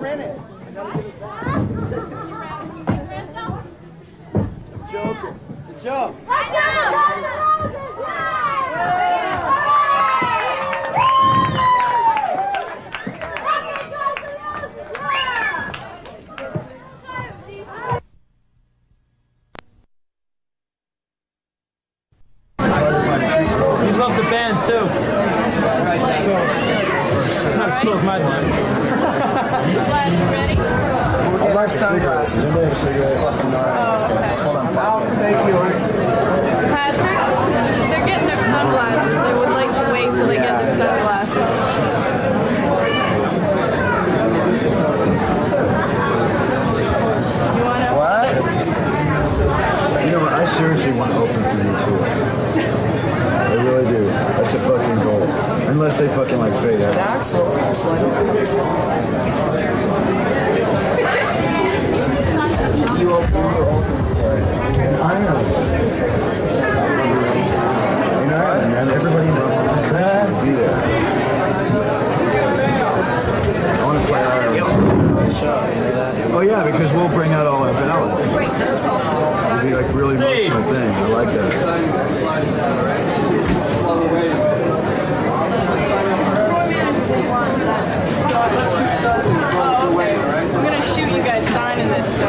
You love the band too. That spills my mind. Glad you ready? I wear sunglasses. This is fucking gnarly. Just hold on. Thank you. Patrick, they're getting their sunglasses. They would like to wait till they get their sunglasses. You want to? What? You know what? I seriously want to open for you too. I really do. That's a fucking goal. Unless they fucking like fade out. Axel. You open. I know. You know, man, everybody knows I'm be there. I want to play Ireland. Oh yeah, because we'll bring out all our ballads. It'll be like really emotional thing. I like that. Oh, okay. I'm gonna shoot you guys signing this, so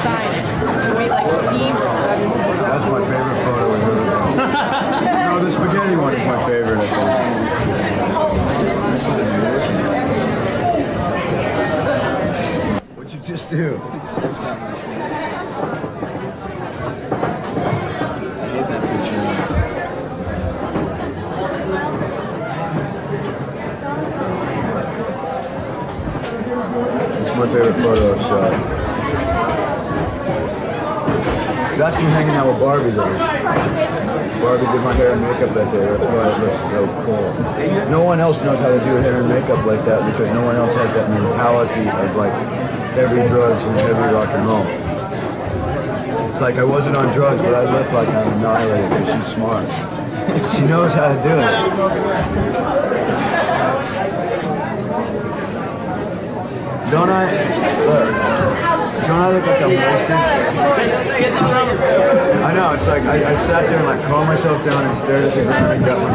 sign it. Can we like B-roll? That's my favorite photo we've ever done. No, the spaghetti one is my favorite, I think. What'd you just do? I hate that picture. It's my favorite photo I've shot. That's me hanging out with Barbie though. Barbie did my hair and makeup that day. That's why it looks so cool. No one else knows how to do hair and makeup like that because no one else has that mentality of like heavy drugs and heavy rock and roll. It's like I wasn't on drugs, but I look like I'm annihilated because she's smart. She knows how to do it. Don't I? Look. Don't I look like I'm wasted? I know, it's like I sat there and like calmed myself down and stared at the ground and got my...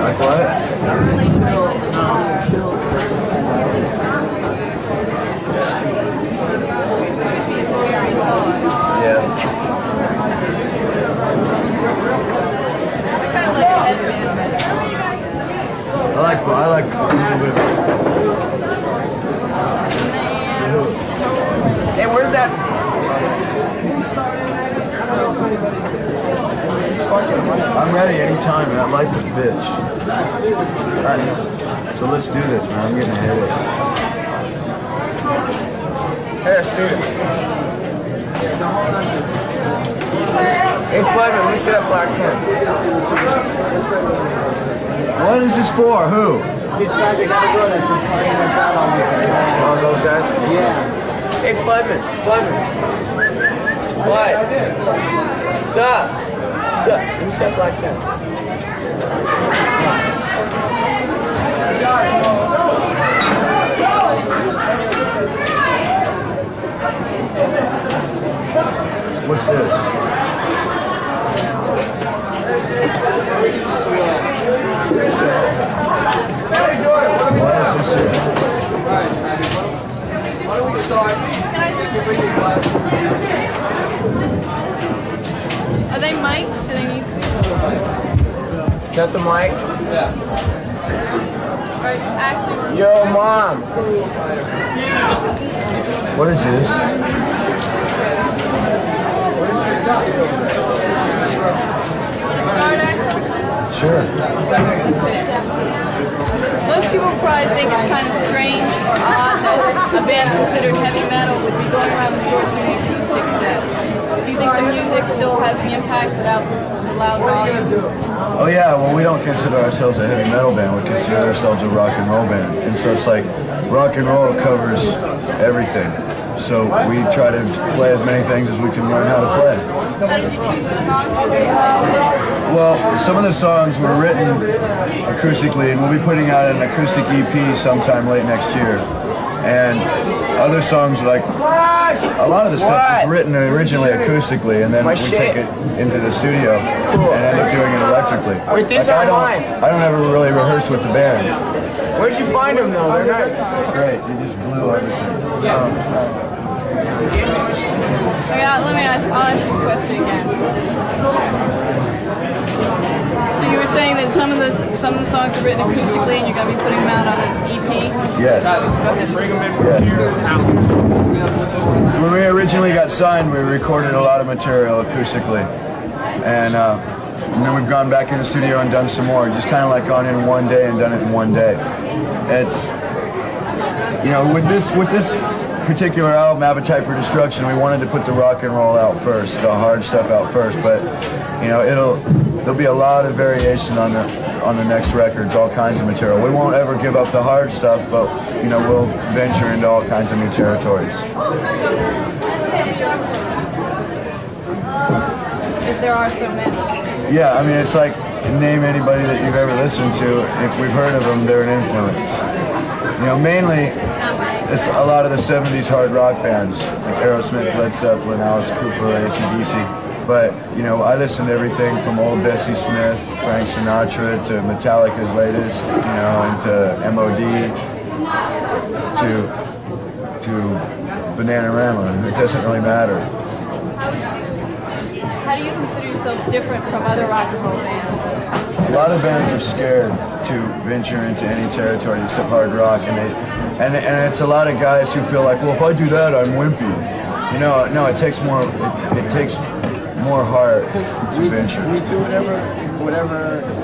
Like what? Yeah. I like a little bit. Hey, where's that? I'm ready anytime, man. I like this bitch. Alright, so let's do this, man. I'm getting a headache. Hey, let's do it. Hey, Flavor, let me see that black pen. What is this for? Who? Oh, those guys? Yeah. Hey, Fledman. What? Duh. Let me see that black pen. What's this? What is this? Why don't we start? Are they mics? Do they need to be? Is that the mic? Yeah. Actually, Yo, Mom. What is this? start accent? Sure. Most people probably think it's kind of strange or odd that a band considered heavy metal would be going around the stores doing acoustic sets. Do you think the music still has the impact without the loud volume? Oh yeah, well we don't consider ourselves a heavy metal band, we consider ourselves a rock and roll band. And so it's like rock and roll covers everything. So we try to play as many things as we can learn how to play. How did you choose the songs to do? Well, some of the songs were written acoustically, and we'll be putting out an acoustic EP sometime late next year. And other songs, like a lot of the stuff was written originally acoustically, and then we take it into the studio and end up doing it electrically. Wait, these are mine. I don't ever really rehearse with the band. Where'd you find them though? They're nice. Great, you just blew everything. I'll ask you this question again. So you were saying that some of the songs are written acoustically, and you're going to be putting them out on an EP? Yes. When we originally got signed, we recorded a lot of material acoustically, and then we've gone back in the studio and done some more. Just kind of like gone in one day and done it in one day. It's, you know, with this particular album, Appetite for Destruction, we wanted to put the rock and roll out first, the hard stuff out first. But you know, there'll be a lot of variation on the next records, all kinds of material. We won't ever give up the hard stuff, but you know, we'll venture into all kinds of new territories. If there are so many. Yeah, I mean, it's like, name anybody that you've ever listened to. If we've heard of them, they're an influence. You know, mainly, it's a lot of the 70s hard rock bands, like Aerosmith, Led Zeppelin, Alice Cooper, AC/DC. But, you know, I listen to everything from old Bessie Smith, Frank Sinatra, to Metallica's latest, you know, and to M.O.D., to Bananarama. It doesn't really matter. How do you consider yourselves different from other rock and roll bands? A lot of bands are scared to venture into any territory except hard rock, and it's a lot of guys who feel like, well, if I do that, I'm wimpy. You know, no, it takes more heart to venture. We do whatever.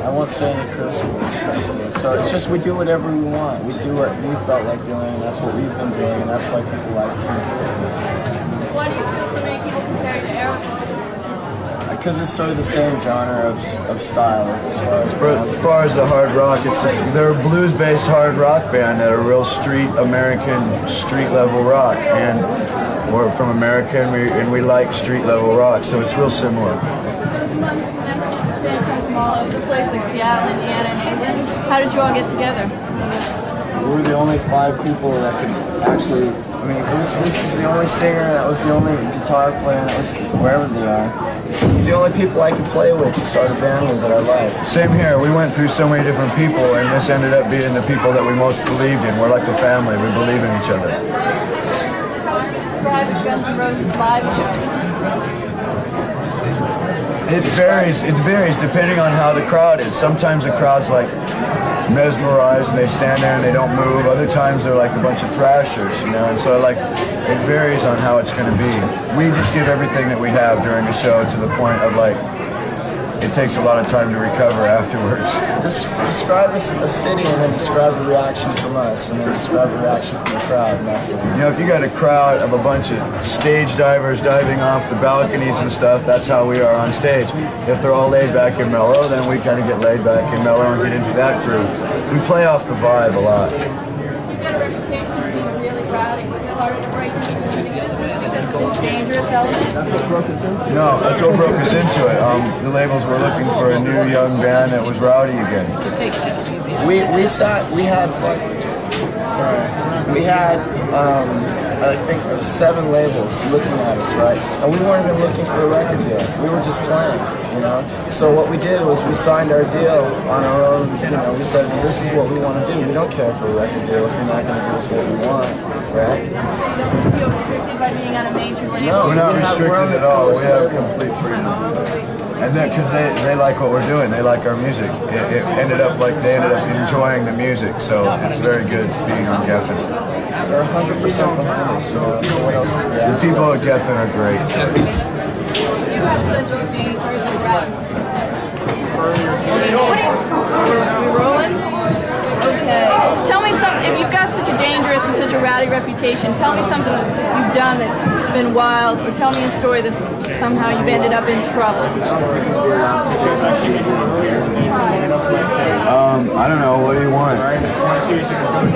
I won't say any curse words. So it's just we do whatever we want. We do what we felt like doing, and that's what we've been doing, and that's why people like us in the first place. Why do you feel so many people compare you to Aerosmith? Because it's sort of the same genre of style as far as the hard rock, they're a blues-based hard rock band that are real American street level rock, and we're from America, and we like street level rock, so it's real similar. From all over the place, like Seattle, Indiana, and England. How did you all get together? We were the only 5 people that could actually. I mean, this was the only singer, that was the only guitar player, and that was wherever they are. It's the only people I could play with to start a band with that I liked. Same here. We went through so many different people, and this ended up being the people that we most believed in. We're like a family. We believe in each other. How would you describe the Guns N' Roses live show? It varies depending on how the crowd is. Sometimes the crowd's like mesmerized and they stand there and they don't move. Other times they're like a bunch of thrashers, you know, and so like it varies on how it's going to be. We just give everything that we have during a show to the point of like it takes a lot of time to recover afterwards. Describe a city and then describe the reaction from us and then describe the reaction from the crowd, and that's what we do. You know, if you got a crowd of a bunch of stage divers diving off the balconies and stuff, that's how we are on stage. If they're all laid back and mellow, then we kind of get laid back and mellow and get into that groove. We play off the vibe a lot. You've got a reputation for being really rowdy. Is it harder to break into the music business because of this dangerous element? No, that's what broke us into it. The labels were looking for a new young band that was rowdy again. I think there were 7 labels looking at us, right? And we weren't even looking for a record deal. We were just playing, you know? So what we did was we signed our deal on our own, you know, we said, well, this is what we want to do. We don't care for a record deal if you're not going to give us what we want, right? So you don't feel restricted by being on a major label? No, we're not restricted at all. We have complete freedom. And then, because they like what we're doing, they like our music. It ended up like they ended up enjoying the music, so it's very good being on Geffen. They're 100% behind us, so what else could we ask? The people at Geffen are great. You have such a dangerous rap. Are we rolling? Okay. Tell me something. If you've got such a dangerous and such a rap spouty reputation. Tell me something that you've done that's been wild, or tell me a story that somehow you've ended up in trouble. I don't know. What do you want? What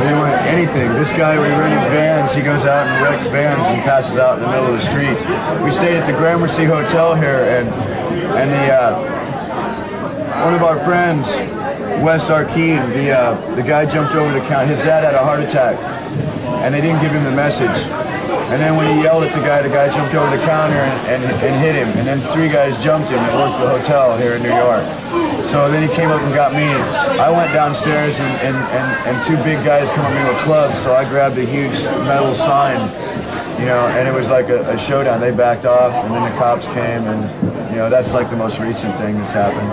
do you want? Anything. This guy, we rented vans. He goes out and wrecks vans and passes out in the middle of the street. We stayed at the Gramercy Hotel here, and one of our friends, West Arkeen, the guy jumped over the counter. His dad had a heart attack, and they didn't give him the message. And then when he yelled at the guy jumped over the counter and hit him. And then 3 guys jumped him that worked the hotel here in New York. So then he came up and got me. I went downstairs and 2 big guys come at me with clubs. So I grabbed a huge metal sign, you know, and it was like a showdown. They backed off, and then the cops came, and you know, that's like the most recent thing that's happened.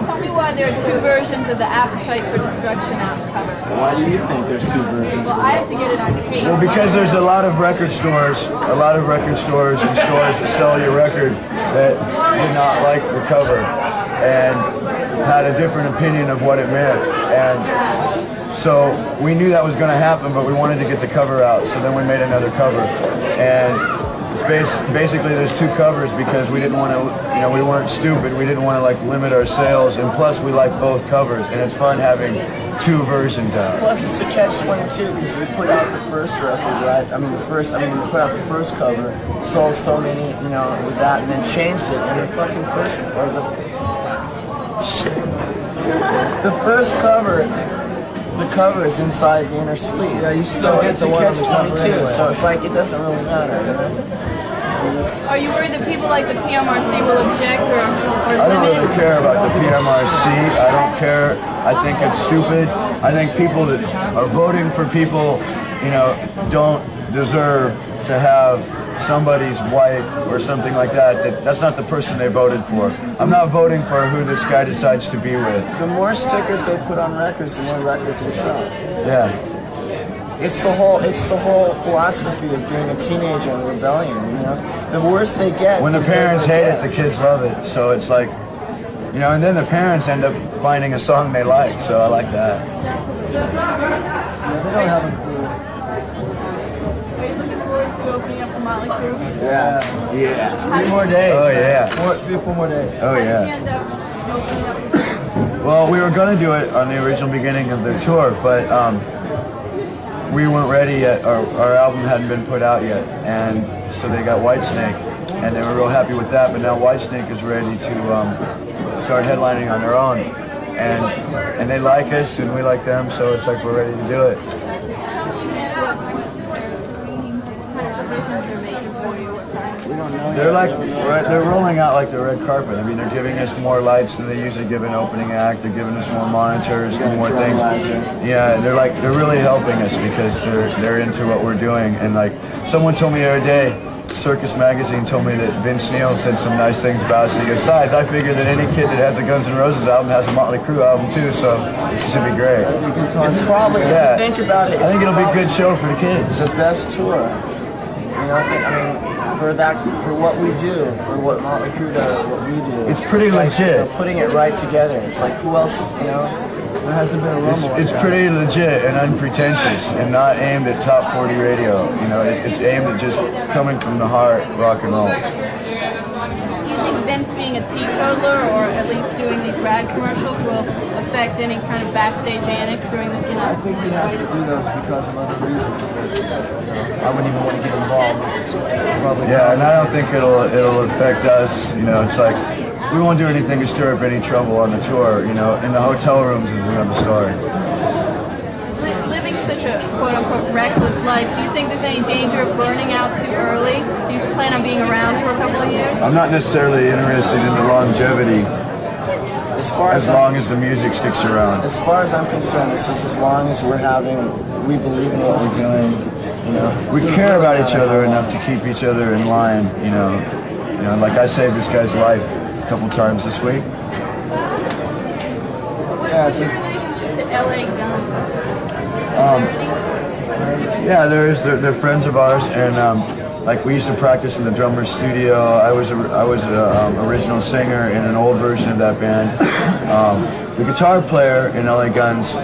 Tell me why there are 2 versions of the Appetite for Destruction album cover. Why do you think there's 2 versions? Well, I have to get it on tape. Well, because there's a lot of record stores and stores that sell your record that did not like the cover and had a different opinion of what it meant. And so we knew that was going to happen, but we wanted to get the cover out. So then we made another cover. And it's basically there's 2 covers because we didn't want to, you know, we weren't stupid. We didn't want to like limit our sales, and plus we like both covers, and it's fun having 2 versions out. Plus it's a catch-22 because we put out the first record, right? I mean we put out the first cover, sold so many, you know, with that, and then changed it, and the fucking first, or the first cover. The cover is inside the inner sleeve. Yeah, you so it's a catch-22, so it's like it doesn't really matter, you know? Are you worried that people like the PMRC will object or I don't limit? really care about the PMRC. I don't care. I think it's stupid. I think people that are voting for people, you know, don't deserve to have somebody's wife or something like that. That's not the person they voted for. I'm not voting for who this guy decides to be with. The more stickers they put on records, the more records we sell. Yeah. It's the whole philosophy of being a teenager in rebellion, you know? The worse they get... When the parents hate it, the kids love it. So it's like, you know, and then the parents end up finding a song they like, so I like that. Are you looking forward to opening up the Motley Crue? Yeah. 3 more days. Oh, yeah. 4 more days. Oh, How did you yeah. end up opening up the Well, we were going to do it on the original beginning of their tour, but we weren't ready yet. Our album hadn't been put out yet, and so they got Whitesnake, and they were real happy with that. But now Whitesnake is ready to start headlining on their own, and they like us, and we like them, so it's like we're ready to do it. They're rolling out like the red carpet. I mean, they're giving us more lights than they usually give an opening act. They're giving us more monitors, more things. Yeah, they're really helping us because they're into what we're doing. And like someone told me the other day, Circus Magazine told me that Vince Neil said some nice things about us. And he goes, "Besides, I figure that any kid that has a Guns N' Roses album has a Motley Crue album too, so this should be great." It's probably, if you think about it, I think it'll be a good show for the kids. The best tour. You know, I mean, for what we do, for what Motley Crue does, what we do. It's pretty like, legit. you know, putting it right together. It's like, who else, you know? There hasn't been a rumble. It's pretty legit and unpretentious and not aimed at top 40 radio. You know, it's aimed at just coming from the heart, rock and roll. Do you think Vince being a teetotaler or at least doing these rad commercials will affect any kind of backstage antics during the, you know? I think we have to do those because of other reasons. I wouldn't even want to get involved with this. Probably Yeah, and I don't think it'll affect us. You know, it's like we won't do anything to stir up any trouble on the tour. You know, in the hotel rooms is another story. Living such a quote-unquote reckless life, do you think there's any danger of burning out too early? Do you plan on being around for a couple of years? I'm not necessarily interested in the longevity as long as the music sticks around. As far as I'm concerned, it's just as long as we believe in what we're doing. You know, We care about each other enough to keep each other in line. You know, like I saved this guy's life a couple times this week. What's your relationship to LA Guns? Yeah, they're friends of ours, and like we used to practice in the drummer's studio. I was an original singer in an old version of that band. The guitar player in LA Guns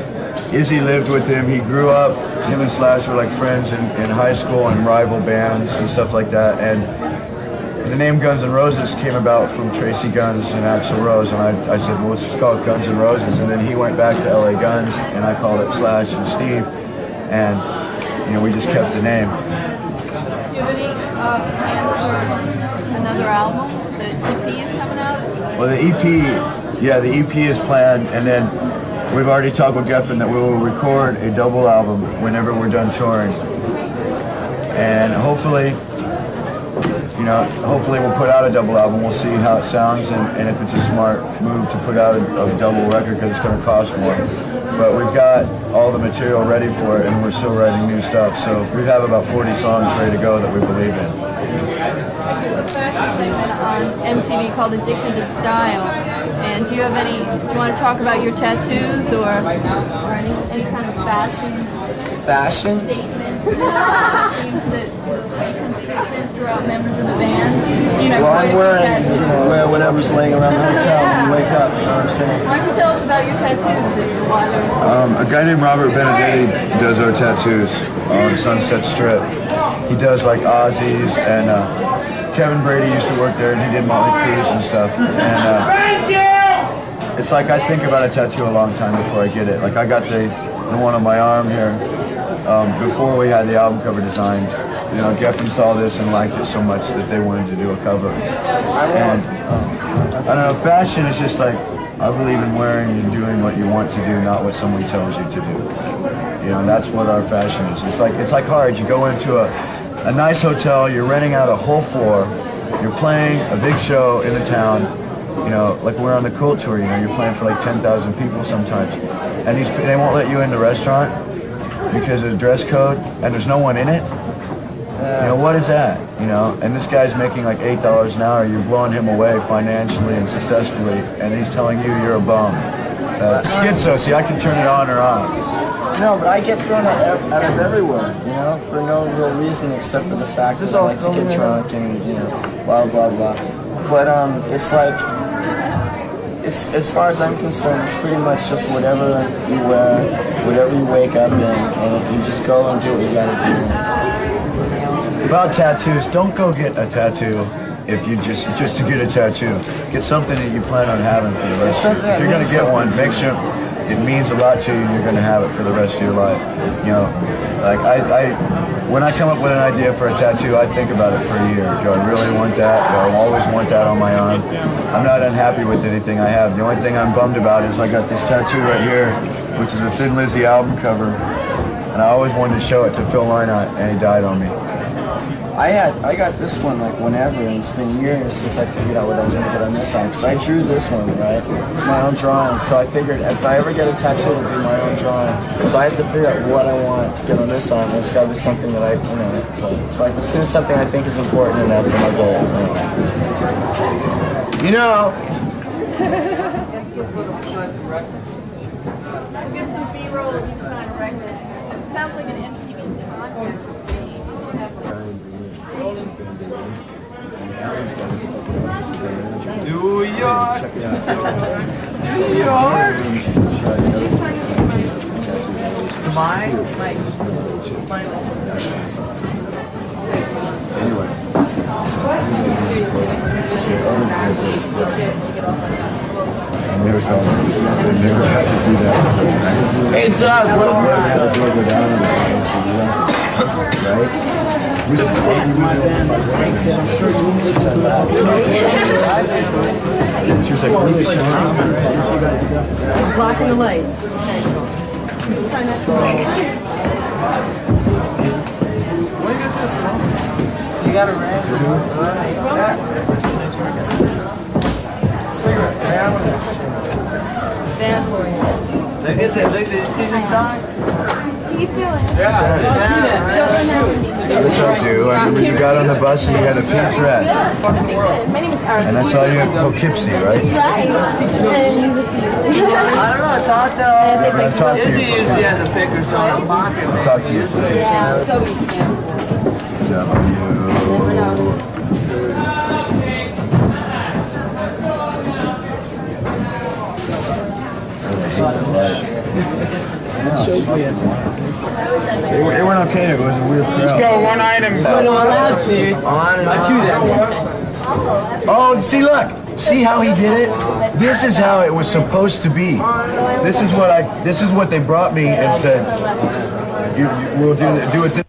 Izzy lived with him. He grew up, him and Slash were like friends in high school and rival bands and stuff like that. And the name Guns N' Roses came about from Tracy Guns and Axl Rose. And I said, well, let's just call it Guns N' Roses. And then he went back to LA Guns and I called it Slash and Steve. And, you know, we just kept the name. Do you have any plans for another album? The EP is coming out? Well, the EP is planned, and then we've already talked with Geffen that we will record a double album whenever we're done touring. And hopefully we'll put out a double album. We'll see how it sounds and if it's a smart move to put out a double record because it's going to cost more. But we've got all the material ready for it, and we're still writing new stuff. So we have about 40 songs ready to go that we believe in. A fashion segment on MTV called Addicted to Style. And do you want to talk about your tattoos or any kind of fashion statement seems to be consistent throughout members of the band? You know, I'm wear whatever's laying around the hotel when you wake up, you know what I'm saying? Why don't you tell us about your tattoos? A guy named Robert Benedetti does our tattoos on Sunset Strip. He does like Ozzy's, and Kevin Brady used to work there, and he did Motley Crue's and stuff. And it's like I think about a tattoo a long time before I get it. Like I got the one on my arm here before we had the album cover designed. You know, Geffen saw this and liked it so much that they wanted to do a cover. And I don't know, fashion is just like, I believe in wearing and doing what you want to do, not what someone tells you to do. You know, and that's what our fashion is. It's like hard. You go into a nice hotel, you're renting out a whole floor, you're playing a big show in the town, you know, like we're on the Cool Tour, you know, you're playing for like 10,000 people sometimes. And they won't let you in the restaurant because of the dress code, and there's no one in it. You know, what is that? You know, and this guy's making like $8 an hour. You're blowing him away financially and successfully, and he's telling you you're a bum. Schizo, see, I can turn it on or off. No, but I get thrown out of everywhere, you know, for no real reason except for the fact that I like to get drunk and, you know, blah, blah, blah. But it's like, as far as I'm concerned, it's pretty much just whatever you wear, whatever you wake up in, and you just go and do what you gotta do. About tattoos, don't go get a tattoo if you just to get a tattoo. Get something that you plan on having for the rest of your life. If you're going to get one, make sure it means a lot to you and you're going to have it for the rest of your life. You know, like when I come up with an idea for a tattoo, I think about it for a year. Do I really want that? Do I always want that on my arm? I'm not unhappy with anything I have. The only thing I'm bummed about is I got this tattoo right here, which is a Thin Lizzy album cover. And I always wanted to show it to Phil Lynott, and he died on me. I got this one like whenever, and it's been years since I figured out what I was going to put on this album. Because I drew this one, right? It's my own drawing, so I figured if I ever get a tattoo, it'll be my own drawing. So I have to figure out what I want to get on this album. It's got to be something that so it's like as soon as something I think is important enough for my goal. You know. We'll get some B-roll if you sign a record. It sounds like an MTV contest to me. New York! New York! Mine? Anyway. I never saw that. I never had to see that. Hey, Doug, what right? She was like, what are you showing? Blocking the light. What is this? You got a random cigarette. Band for you. Look at that. Look, did you see this dog? How you feeling? Yeah. Don't remember me. That's what I do. I remember you got on the bus and you had a pink dress. My name is Aaron. And I saw you at Poughkeepsie, right? Right. And use a few. I don't know. I thought I talked to Izzy you. usually has a pick or so in his pocket. I talked to you. Yeah, it's always Good job on you. never know. I hate the light. It went okay. It was a weird crowd. Go one item. On and on. Oh, see, look. See how he did it? This is how it was supposed to be. This is what they brought me and said. We'll do it.